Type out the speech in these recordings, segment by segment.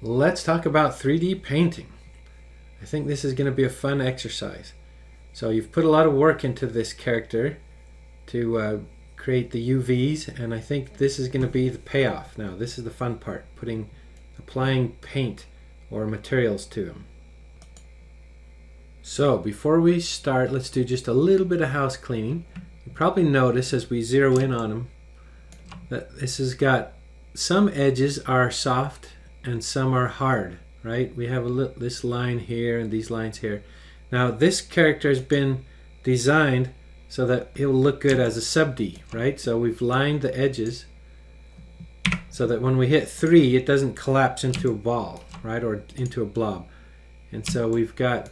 Let's talk about 3D painting. I think this is going to be a fun exercise. So you've put a lot of work into this character to create the UVs, and I think this is going to be the payoff. Now this is the fun part, applying paint or materials to them. So before we start, let's do just a little bit of house cleaning. You probably notice as we zero in on them that this has got some edges are soft and some are hard, right? We have this line here and these lines here. Now this character has been designed so that it will look good as a sub D, right? So we've lined the edges so that when we hit 3 it doesn't collapse into a ball, right, or into a blob. And so we've got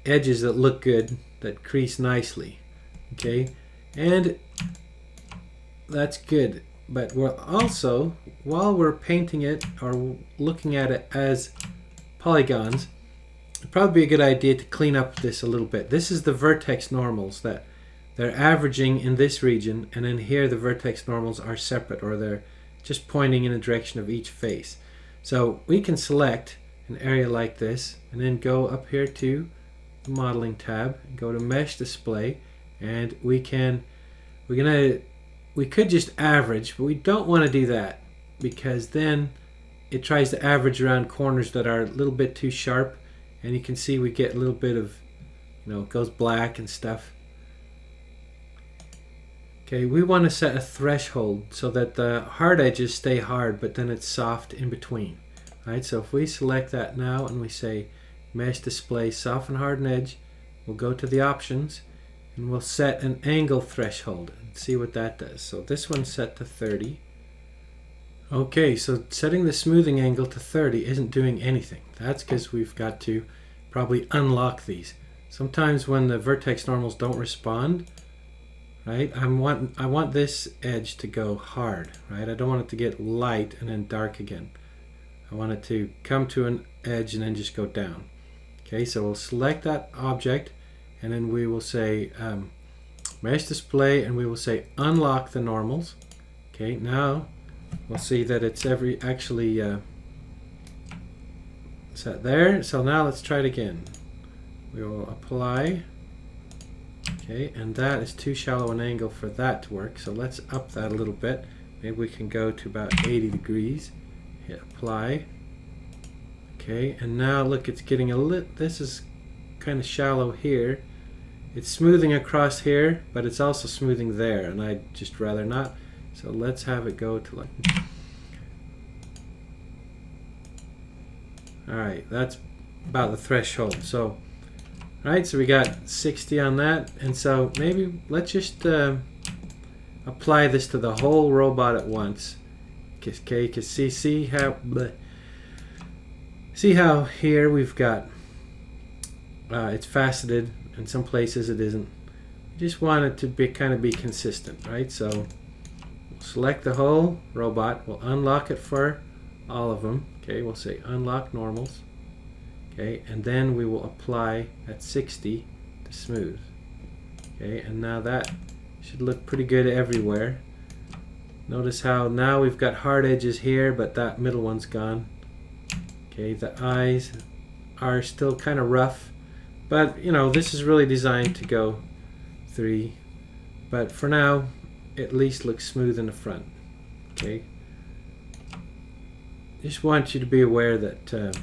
edges that look good, that crease nicely, okay? And that's good. But we're also, while we're painting it or looking at it as polygons, it'd probably be a good idea to clean up this a little bit. This is the vertex normals that they're averaging in this region, and then here the vertex normals are separate, or they're just pointing in the direction of each face. So we can select an area like this and then go up here to the modeling tab, go to mesh display, and we could just average, but we don't want to do that because then it tries to average around corners that are a little bit too sharp, and you can see we get a little bit of, it goes black and stuff. Okay, we want to set a threshold so that the hard edges stay hard, but then it's soft in between. Right, so if we select that now and we say mesh display soften harden edge, we'll go to the options and we'll set an angle threshold and see what that does. So this one's set to 30. Okay, so setting the smoothing angle to 30 isn't doing anything. That's because we've got to probably unlock these. Sometimes when the vertex normals don't respond, right, I want this edge to go hard, right? I don't want it to get light and then dark again. I want it to come to an edge and then just go down. Okay, so we'll select that object and then we will say mesh display and we will say unlock the normals. Okay, now we'll see that it's actually set there. So now let's try it again. We will apply. Okay, and that is too shallow an angle for that to work, so let's up that a little bit. Maybe we can go to about 80 degrees. Hit apply. Okay, and now look, it's getting this is kind of shallow here. It's smoothing across here, but it's also smoothing there, and I'd just rather not. So let's have it go to like... Alright, that's about the threshold. So, alright, so we got 60 on that, and so maybe let's just apply this to the whole robot at once. Okay, you can see how here we've got it's faceted, in some places it isn't. You just want it to be kind of be consistent, right? So we'll select the whole robot, we'll unlock it for all of them. Okay, we'll say unlock normals. Okay, and then we will apply at 60 to smooth. Okay, and now that should look pretty good everywhere. Notice how now we've got hard edges here, but that middle one's gone. Okay, the eyes are still kind of rough, but this is really designed to go 3. But for now, at least looks smooth in the front. Okay. Just want you to be aware that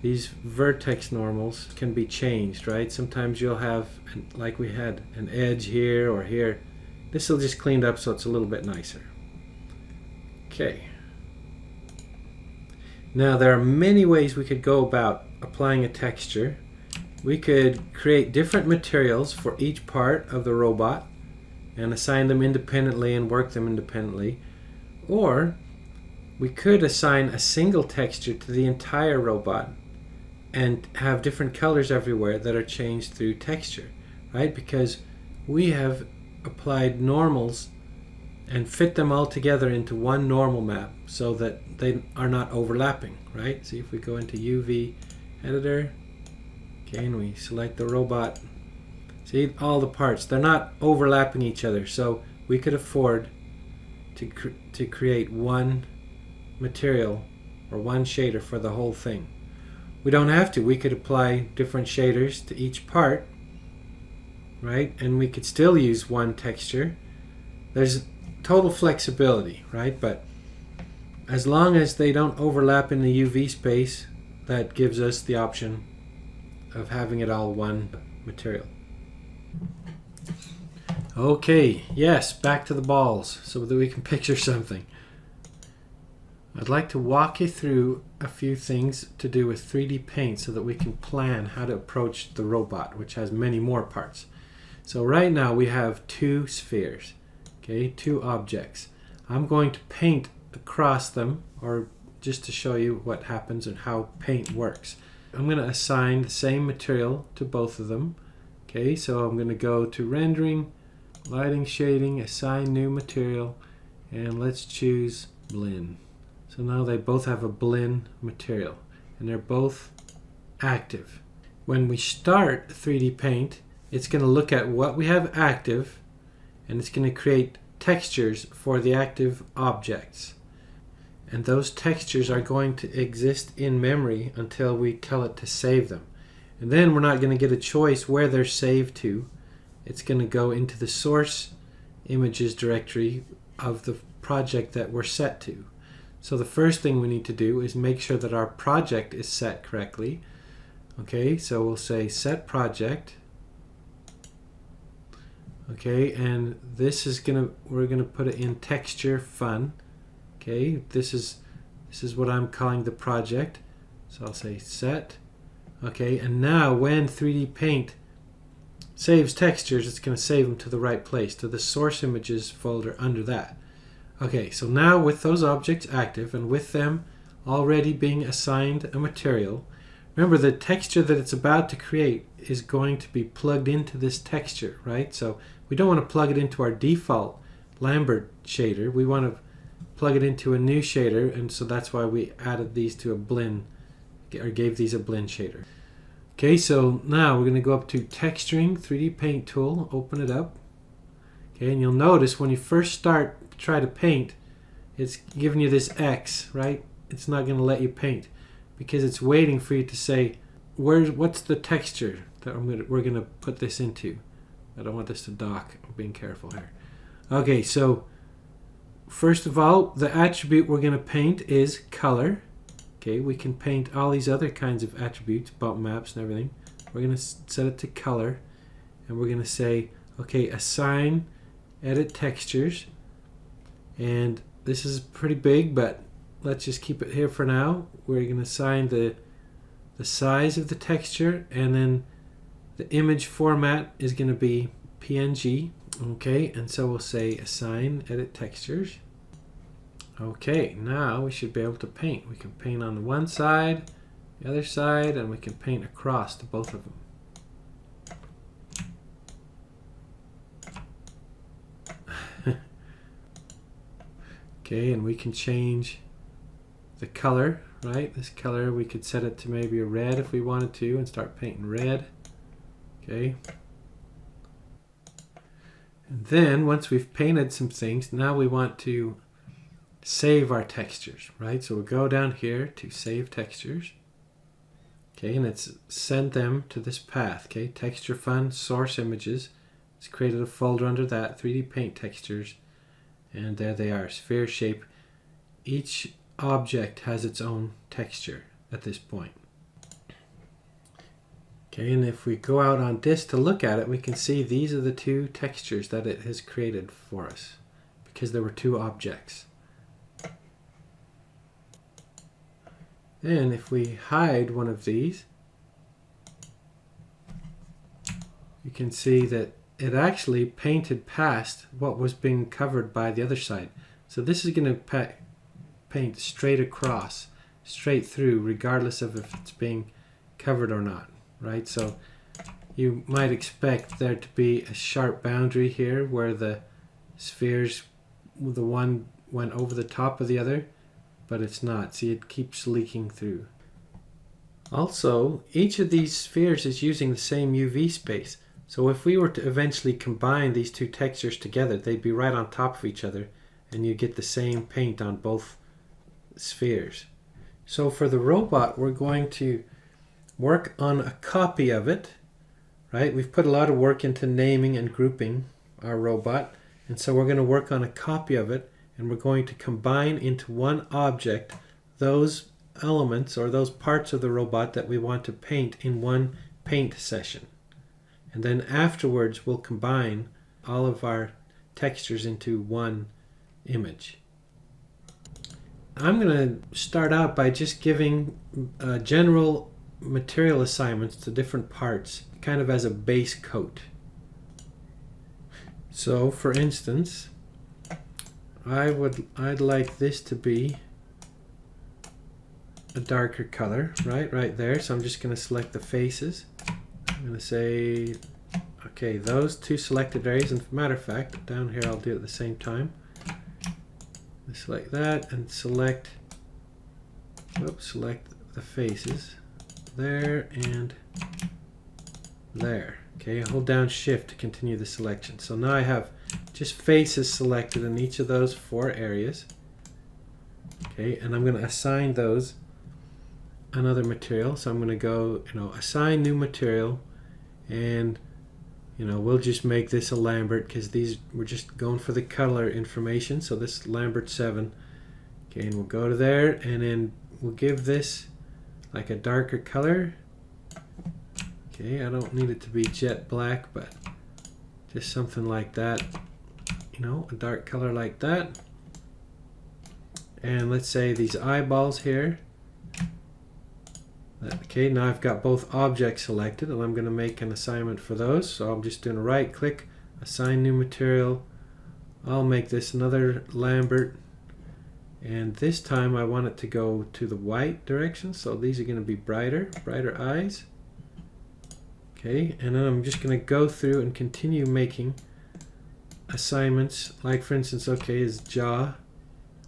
these vertex normals can be changed, right? Sometimes you'll have, like we had, an edge here or here. This will just clean up so it's a little bit nicer. Okay. Now there are many ways we could go about applying a texture. We could create different materials for each part of the robot and assign them independently and work them independently. Or we could assign a single texture to the entire robot and have different colors everywhere that are changed through texture, right? Because we have applied normals and fit them all together into one normal map so that they are not overlapping, right? See, if we go into UV editor, okay, and we select the robot, see all the parts, they're not overlapping each other, so we could afford to create one material or one shader for the whole thing. We don't have to. We could apply different shaders to each part, right? And we could still use one texture. There's total flexibility, right? But as long as they don't overlap in the UV space, that gives us the option of having it all one material. Okay, yes, back to the balls so that we can picture something. I'd like to walk you through a few things to do with 3D paint so that we can plan how to approach the robot, which has many more parts. So right now we have two spheres, okay, two objects. I'm going to paint across them, or just to show you what happens and how paint works. I'm going to assign the same material to both of them. Okay, so I'm going to go to rendering, lighting, shading, assign new material, and let's choose blend. So now they both have a blend material and they're both active. When we start 3D paint, it's going to look at what we have active and it's going to create textures for the active objects. And those textures are going to exist in memory until we tell it to save them. And then we're not going to get a choice where they're saved to. It's going to go into the source images directory of the project that we're set to. So the first thing we need to do is make sure that our project is set correctly. Okay, so we'll say set project. Okay, and this is we're gonna put it in texture fun. Okay, this is what I'm calling the project. So I'll say set. Okay, and now when 3D Paint saves textures, it's going to save them to the right place, to the source images folder under that. Okay, so now with those objects active and with them already being assigned a material, remember the texture that it's about to create is going to be plugged into this texture, right? So we don't want to plug it into our default Lambert shader. We want to plug it into a new shader, and so that's why we added these to a blend, or gave these a blend shader. Okay, so now we're going to go up to texturing, 3D Paint tool, open it up. Okay, and you'll notice when you first try to paint, it's giving you this X, right? It's not going to let you paint because it's waiting for you to say, what's the texture that we're going to put this into? I don't want this to dock. I'm being careful here. Okay, so first of all, the attribute we're going to paint is color. Okay, we can paint all these other kinds of attributes, bump maps and everything. We're going to set it to color, and we're going to say, okay, assign edit textures. And this is pretty big, but let's just keep it here for now. We're going to assign the size of the texture, and then the image format is going to be PNG. Okay, and so we'll say assign edit textures. Okay, now we should be able to paint. We can paint on the one side, the other side, and we can paint across to both of them. Okay, and we can change the color, right? This color, we could set it to maybe a red if we wanted to and start painting red. Okay. And then once we've painted some things, now we want to save our textures, right? So we'll go down here to save textures. Okay, and it's send them to this path. Okay, texture fun, source images. It's created a folder under that, 3D Paint textures. And there they are, sphere shape. Each object has its own texture at this point. Okay, and if we go out on disk to look at it, we can see these are the two textures that it has created for us because there were two objects. Then if we hide one of these, you can see that it actually painted past what was being covered by the other side. So this is going to paint straight across, straight through, regardless of if it's being covered or not, right? So you might expect there to be a sharp boundary here where the spheres, the one went over the top of the other, but it's not. See, it keeps leaking through. Also, each of these spheres is using the same UV space. So if we were to eventually combine these two textures together, they'd be right on top of each other, and you get the same paint on both spheres. So for the robot, we're going to work on a copy of it, right? We've put a lot of work into naming and grouping our robot, and so we're going to work on a copy of it, and we're going to combine into one object those elements or those parts of the robot that we want to paint in one paint session. And then afterwards we'll combine all of our textures into one image. I'm going to start out by just giving general material assignments to different parts, kind of as a base coat. So for instance, I'd like this to be a darker color, right there. So I'm just going to select the faces. I'm going to say, okay, those two selected areas, and matter of fact, down here I'll do it at the same time. Select that and select the faces there and there. Okay, hold down Shift to continue the selection. So now I have just faces selected in each of those 4 areas. Okay, and I'm going to assign those another material. So I'm going to go, assign new material, and we'll just make this a Lambert because we're just going for the color information. So this is Lambert 7. Okay, and we'll go to there, and then we'll give this like a darker color. Okay, I don't need it to be jet black, but just something like that. A dark color like that. And let's say these eyeballs here. Okay, now I've got both objects selected, and I'm going to make an assignment for those. So I'm just doing a right click, assign new material. I'll make this another Lambert, and this time I want it to go to the white direction. So these are going to be brighter eyes. Okay, and then I'm just going to go through and continue making assignments. Like for instance, okay, his jaw,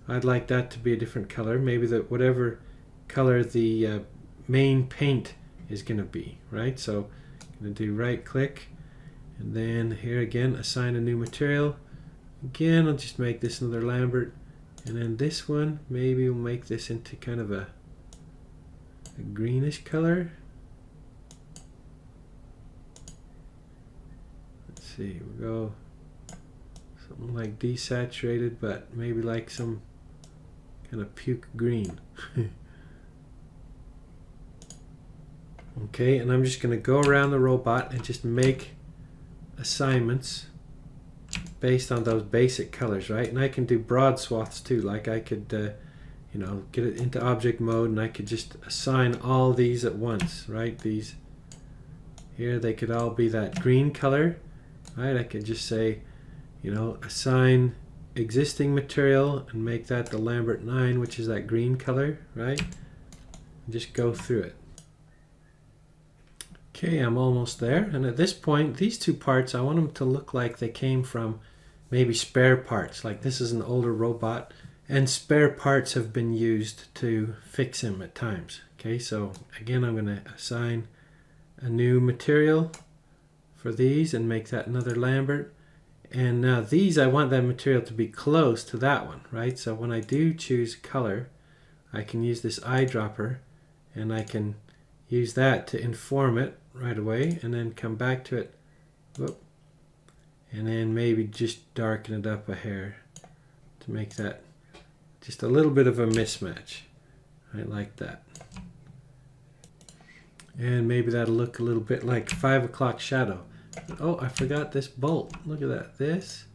I'd like that to be a different color. Maybe whatever color the main paint is going to be, right? So I'm going to do right click, and then here again assign a new material. Again, I'll just make this another Lambert, and then this one maybe we'll make this into kind of a greenish color. Let's see, we'll go something like desaturated, but maybe like some kind of puke green. Okay, and I'm just going to go around the robot and just make assignments based on those basic colors, right? And I can do broad swaths too, like I could get it into object mode, and I could just assign all these at once, right? These here, they could all be that green color, right? I could just say, assign existing material and make that the Lambert 9, which is that green color, right? And just go through it. Okay, I'm almost there, and at this point these 2 parts I want them to look like they came from maybe spare parts. Like this is an older robot and spare parts have been used to fix him at times. Okay, so again I'm going to assign a new material for these and make that another Lambert. And now these, I want that material to be close to that one, right? So when I do choose color, I can use this eyedropper, and I can use that to inform it right away, and then come back to it, and then maybe just darken it up a hair to make that just a little bit of a mismatch, right, like that. And maybe that'll look a little bit like 5 o'clock shadow. Oh, I forgot this bolt. Look at that. This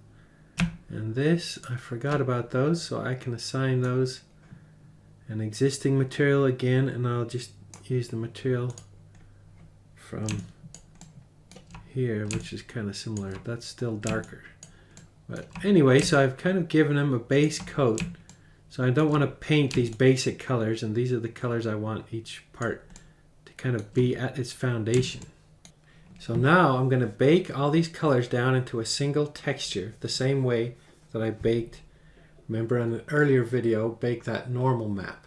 and this, I forgot about those, so I can assign those an existing material again, and I'll just use the material from here, which is kind of similar. That's still darker. But anyway, so I've kind of given them a base coat. So I don't want to paint these basic colors, and these are the colors I want each part to kind of be at its foundation. So now I'm going to bake all these colors down into a single texture, the same way that I baked, remember in an earlier video, bake that normal map.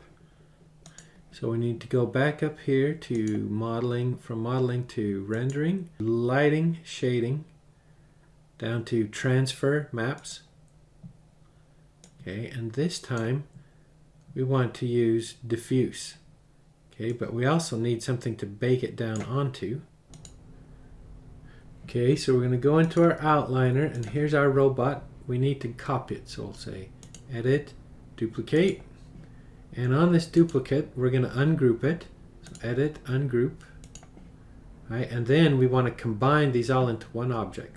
So we need to go back up here to modeling, from modeling to rendering, lighting, shading, down to transfer maps. Okay, and this time we want to use diffuse. Okay, but we also need something to bake it down onto. Okay, so we're going to go into our outliner, and here's our robot. We need to copy it, so we'll say edit, duplicate, and on this duplicate we're going to ungroup it. So edit, ungroup, right? And then we want to combine these all into one object.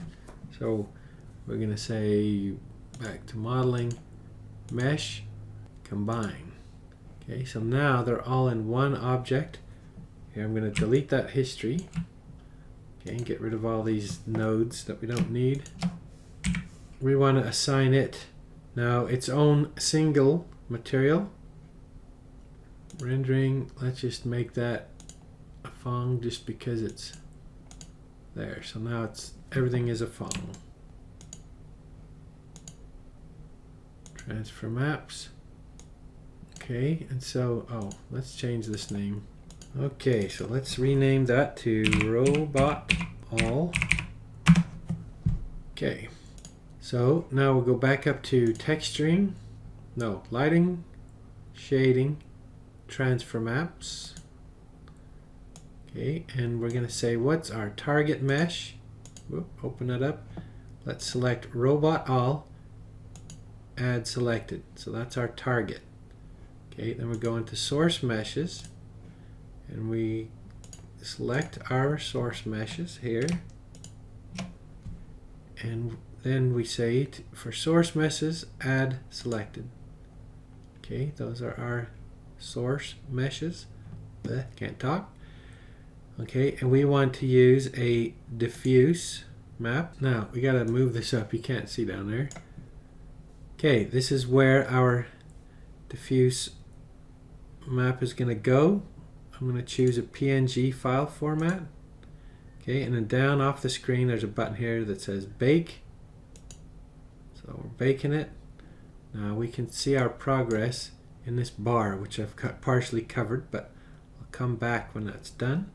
So we're going to say back to modeling, mesh, combine. Okay, so now they're all in one object. Here I'm going to delete that history. Okay, and get rid of all these nodes that we don't need. We want to assign it now its own single material. Rendering, let's just make that a Fong just because it's there. So now it's everything is a Fong. Transfer maps. Okay, and so, let's change this name. Okay, so let's rename that to robot all. Okay, so now we'll go back up to texturing, lighting, shading, transfer maps. Okay, and we're going to say what's our target mesh. Open it up. Let's select robot all, add selected. So that's our target. Okay, then we go into source meshes, and we select our source meshes here, and then we say for source meshes add selected. Okay, those are our source meshes. Can't talk. Okay, and we want to use a diffuse map. Now we got to move this up, you can't see down there. Okay, this is where our diffuse map is going to go. I'm going to choose a PNG file format. Okay, and then down off the screen there's a button here that says bake. So we're baking it. Now we can see our progress in this bar, which I've partially covered, but I'll come back when that's done.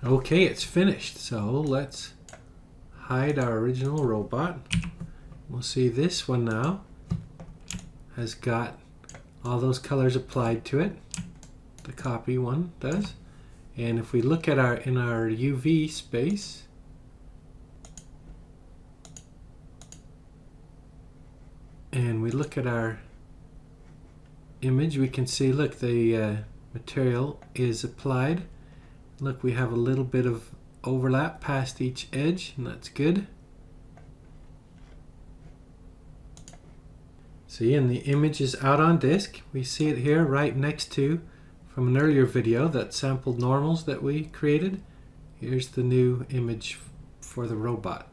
Okay, it's finished. So let's hide our original robot. We'll see this one now has got all those colors applied to it. The copy one does. And if we look at in our UV space, and we look at our image, we can see, look, the material is applied. Look, we have a little bit of overlap past each edge, and that's good. See, and the image is out on disk. We see it here right next to, from an earlier video, that sampled normals that we created. Here's the new image for the robot.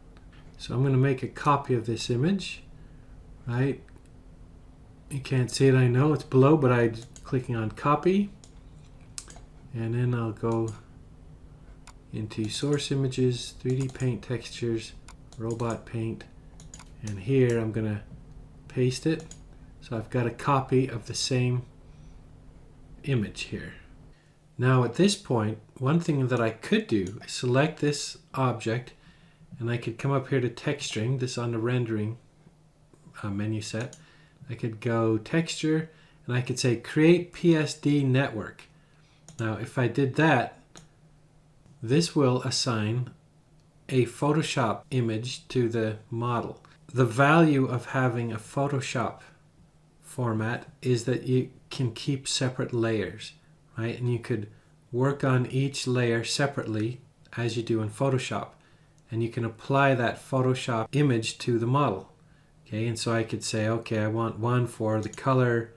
So I'm going to make a copy of this image. Right? You can't see it, I know, it's below, but I'm clicking on copy. And then I'll go into source images, 3D paint textures, robot paint, and here I'm going to paste it. So I've got a copy of the same image here. Now at this point, one thing that I could do is select this object, and I could come up here to texturing, this on the rendering menu set. I could go texture, and I could say create PSD network. Now if I did that, this will assign a Photoshop image to the model. The value of having a Photoshop format is that you can keep separate layers, right? And you could work on each layer separately as you do in Photoshop, and you can apply that Photoshop image to the model. Okay, and so I could say, okay, I want one for the color,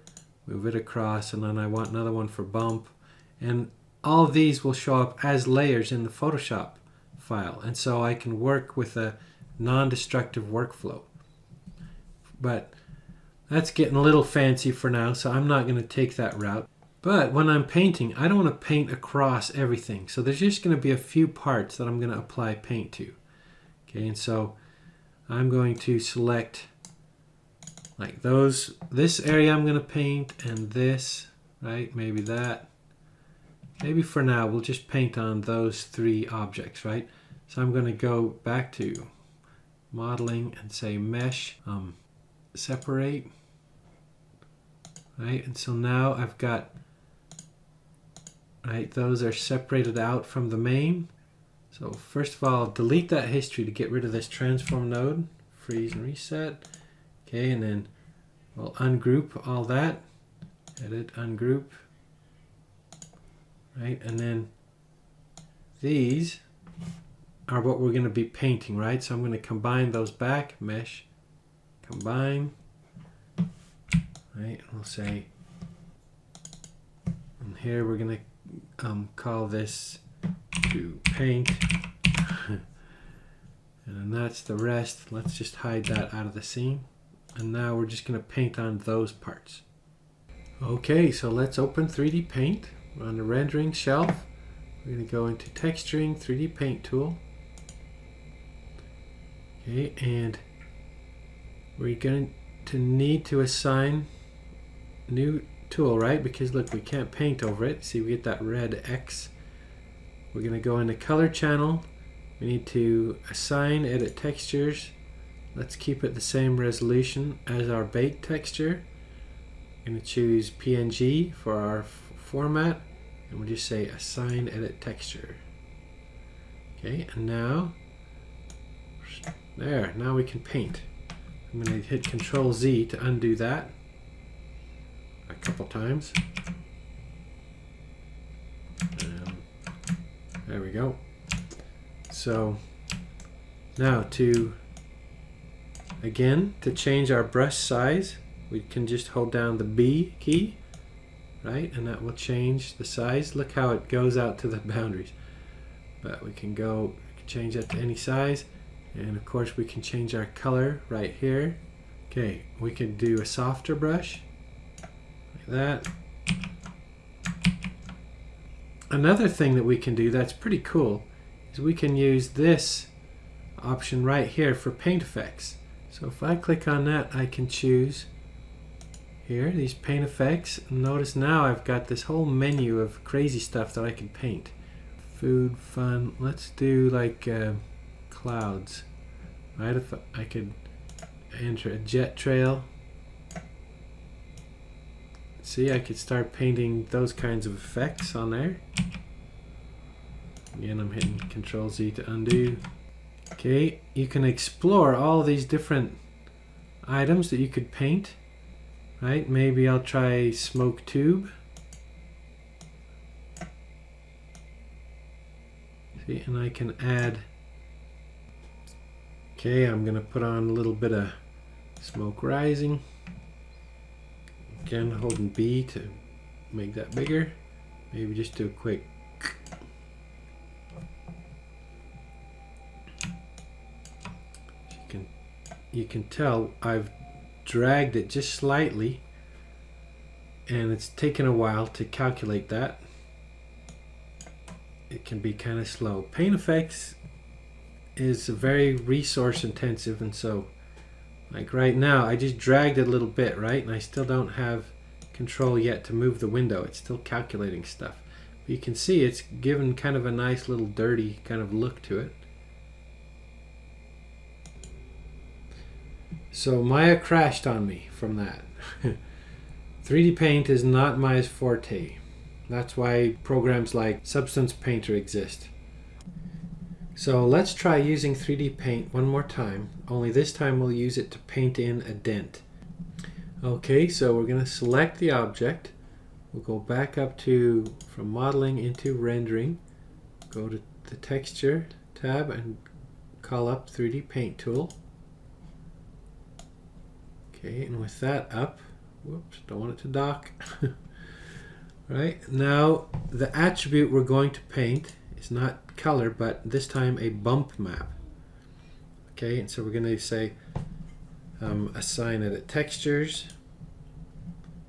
move it across, and then I want another one for bump, and all of these will show up as layers in the Photoshop file, and so I can work with a non-destructive workflow. But that's getting a little fancy for now, so I'm not going to take that route. But when I'm painting, I don't want to paint across everything, so there's just going to be a few parts that I'm going to apply paint to. Okay, and so I'm going to select like this area I'm going to paint, and this, right, maybe that. Maybe for now we'll just paint on those three objects, right? So I'm going to go back to modeling and say mesh, separate, right? And so now I've got, right, those are separated out from the main. So first of all, delete that history to get rid of this transform node, freeze and reset. Okay, and then we'll ungroup all that, edit, ungroup, right? And then these are what we're going to be painting, right? So I'm going to combine those back, mesh, combine, right? And we'll say, and here we're going to call this to paint, and then that's the rest. Let's just hide that out of the scene. And now we're just going to paint on those parts. Okay, so let's open 3D Paint. We're on the rendering shelf. We're going to go into texturing, 3D Paint tool. Okay, and we're going to need to assign new tool, right? Because look, we can't paint over it. See, we get that red X. We're going to go into color channel. We need to assign edit textures. Let's keep it the same resolution as our bait texture. I'm going to choose PNG for our format, and we'll just say assign edit texture. Okay, and now there, now we can paint. I'm going to hit Control Z to undo that a couple times. There we go. So now to change our brush size, we can just hold down the B key, right? And that will change the size. Look how it goes out to the boundaries. But we can change that to any size. And of course we can change our color right here. Okay, we can do a softer brush, like that. Another thing that we can do that's pretty cool is we can use this option right here for paint effects. So if I click on that, I can choose here these paint effects. Notice now I've got this whole menu of crazy stuff that I can paint. Food, fun, let's do like clouds, right? If I could enter a jet trail, see, I could start painting those kinds of effects on there. Again, I'm hitting Control Z to undo. Okay, you can explore all these different items that you could paint, right? Maybe I'll try smoke tube. See, and I can add, okay, I'm going to put on a little bit of smoke rising. Again, holding B to make that bigger. Maybe just do a quick. You can tell I've dragged it just slightly, and it's taken a while to calculate that. It can be kind of slow. Paint effects is very resource intensive, and so like right now I just dragged it a little bit, right? And I still don't have control yet to move the window. It's still calculating stuff. But you can see it's given kind of a nice little dirty kind of look to it. So Maya crashed on me from that. 3D Paint is not Maya's forte. That's why programs like Substance Painter exist. So let's try using 3D Paint one more time, only this time we'll use it to paint in a dent. Okay, so we're going to select the object. We'll go back up to, from modeling into rendering, go to the texture tab and call up 3D Paint tool. Okay, and with that up, whoops, don't want it to dock. Right, now the attribute we're going to paint is not color, but this time a bump map. Okay, and so we're going to say assign edit textures,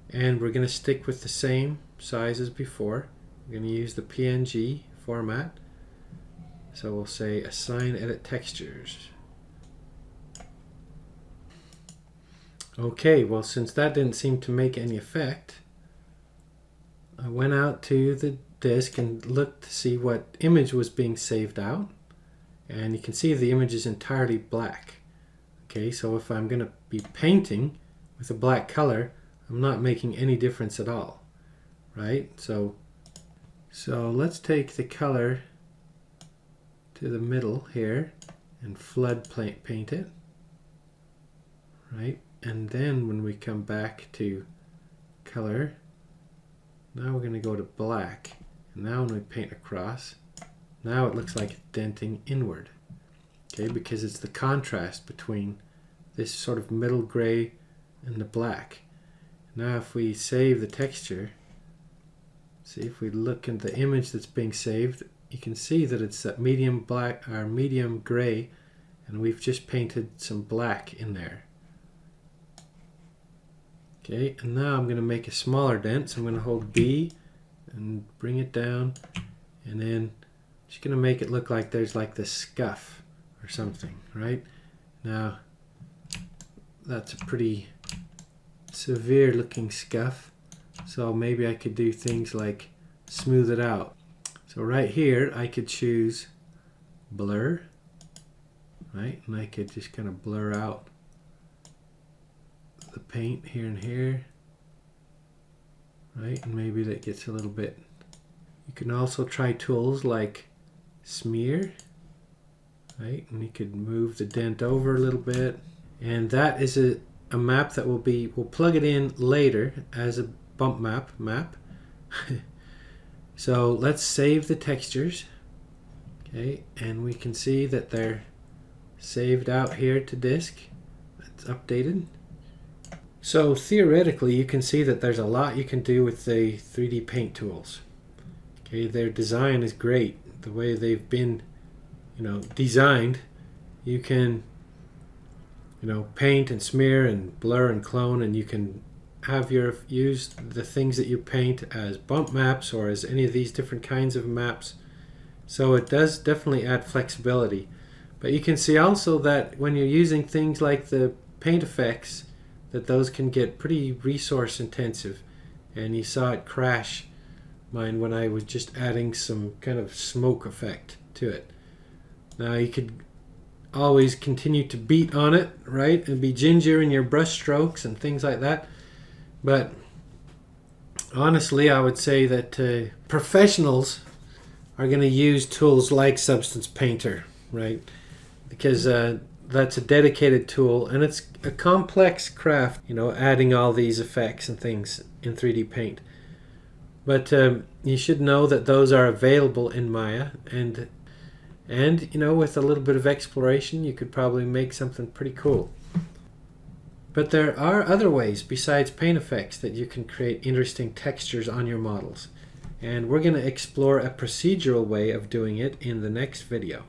and we're going to stick with the same size as before. We're going to use the PNG format. So we'll say assign edit textures. Okay, well, since that didn't seem to make any effect, I went out to the disk and looked to see what image was being saved out, and you can see the image is entirely black. Okay, so if I'm going to be painting with a black color, I'm not making any difference at all, right? So let's take the color to the middle here and flood paint it, right? And then when we come back to color, now we're going to go to black. And now when we paint across, now it looks like it's denting inward, okay? Because it's the contrast between this sort of middle gray and the black. Now if we save the texture, see if we look at the image that's being saved, you can see that it's that medium black or medium gray, and we've just painted some black in there. Okay, and now I'm going to make a smaller dent, so I'm going to hold B and bring it down, and then just going to make it look like there's like this scuff or something, right? Now that's a pretty severe looking scuff, so maybe I could do things like smooth it out. So right here I could choose blur, right, and I could just kind of blur out the paint here and here, right, and maybe that gets a little bit. You can also try tools like smear, right, and you could move the dent over a little bit, and that is a map that we'll plug it in later as a bump map. So let's save the textures, okay, and we can see that they're saved out here to disk. That's updated. So theoretically you can see that there's a lot you can do with the 3D paint tools. Okay, their design is great. The way they've been, designed, you can, paint and smear and blur and clone, and you can have use the things that you paint as bump maps or as any of these different kinds of maps. So it does definitely add flexibility. But you can see also that when you're using things like the paint effects, that those can get pretty resource intensive, and you saw it crash mine when I was just adding some kind of smoke effect to it. Now you could always continue to beat on it, right, and be ginger in your brush strokes and things like that, but honestly I would say that professionals are going to use tools like Substance Painter, right, because that's a dedicated tool, and it's a complex craft, adding all these effects and things in 3D Paint. But you should know that those are available in Maya, and with a little bit of exploration you could probably make something pretty cool. But there are other ways besides paint effects that you can create interesting textures on your models, and we're going to explore a procedural way of doing it in the next video.